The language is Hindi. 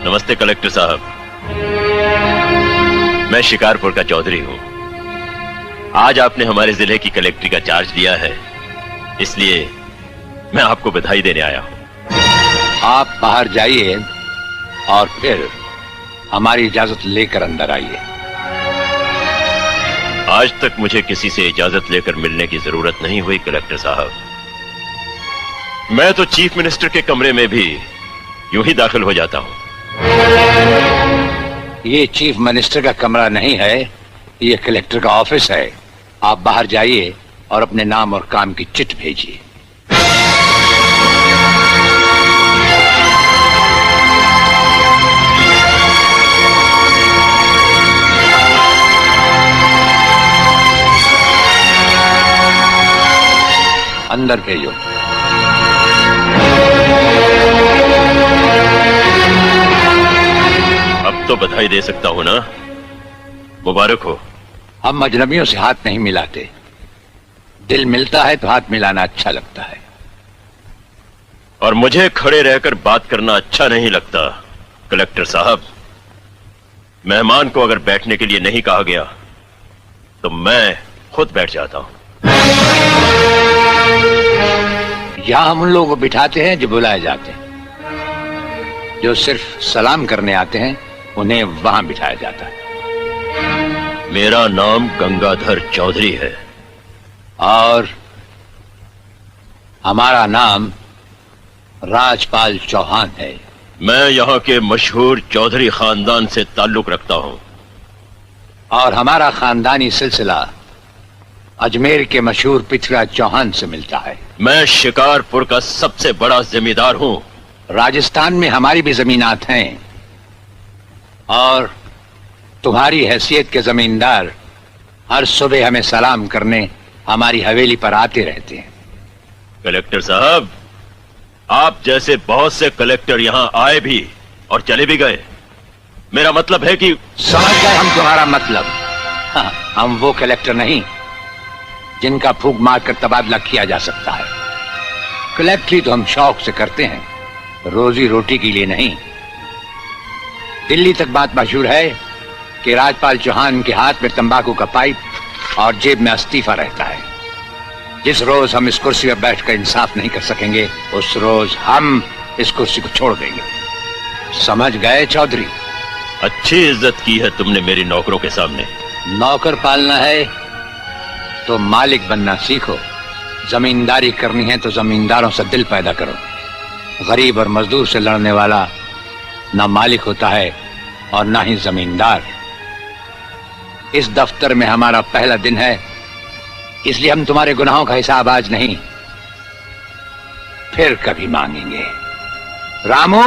नमस्ते कलेक्टर साहब, मैं शिकारपुर का चौधरी हूं। आज आपने हमारे जिले की कलेक्ट्री का चार्ज लिया है, इसलिए मैं आपको बधाई देने आया हूं। आप बाहर जाइए और फिर हमारी इजाजत लेकर अंदर आइए। आज तक मुझे किसी से इजाजत लेकर मिलने की जरूरत नहीं हुई कलेक्टर साहब। मैं तो चीफ मिनिस्टर के कमरे में भी यूं ही दाखिल हो जाता हूं। ये चीफ मिनिस्टर का कमरा नहीं है, ये कलेक्टर का ऑफिस है। आप बाहर जाइए और अपने नाम और काम की चिट भेजिए। अंदर भेजो। अब तो बधाई दे सकता हूं ना? मुबारक हो। हम अजनबियों से हाथ नहीं मिलाते। दिल मिलता है तो हाथ मिलाना अच्छा लगता है। और मुझे खड़े रहकर बात करना अच्छा नहीं लगता कलेक्टर साहब। मेहमान को अगर बैठने के लिए नहीं कहा गया तो मैं खुद बैठ जाता हूं। यहां हम उन लोगों को बिठाते हैं जो बुलाए जाते हैं। जो सिर्फ सलाम करने आते हैं उन्हें वहां बिठाया जाता है। मेरा नाम गंगाधर चौधरी है और हमारा नाम राजपाल चौहान है। मैं यहाँ के मशहूर चौधरी खानदान से ताल्लुक रखता हूँ और हमारा खानदानी सिलसिला अजमेर के मशहूर पृथ्वीराज चौहान से मिलता है। मैं शिकारपुर का सबसे बड़ा जमींदार हूँ। राजस्थान में हमारी भी जमीनात हैं और तुम्हारी हैसियत के जमींदार हर सुबह हमें सलाम करने हमारी हवेली पर आते रहते हैं। कलेक्टर साहब, आप जैसे बहुत से कलेक्टर यहाँ आए भी और चले भी गए। मेरा मतलब है कि समझ गए हम तुम्हारा मतलब। हाँ, हम वो कलेक्टर नहीं जिनका फूंक मारकर तबादला किया जा सकता है। कलेक्टरी तो हम शौक से करते हैं, रोजी रोटी के लिए नहीं। दिल्ली तक बात मशहूर है कि राजपाल चौहान के हाथ में तंबाकू का पाइप और जेब में इस्तीफा रहता है। जिस रोज हम इस कुर्सी पर बैठकर इंसाफ नहीं कर सकेंगे उस रोज हम इस कुर्सी को छोड़ देंगे। समझ गए चौधरी? अच्छी इज्जत की है तुमने मेरी नौकरों के सामने। नौकर पालना है तो मालिक बनना सीखो। जमींदारी करनी है तो जमींदारों से दिल पैदा करो। गरीब और मजदूर से लड़ने वाला ना मालिक होता है और ना ही जमींदार। इस दफ्तर में हमारा पहला दिन है, इसलिए हम तुम्हारे गुनाहों का हिसाब आज नहीं फिर कभी मांगेंगे। रामू।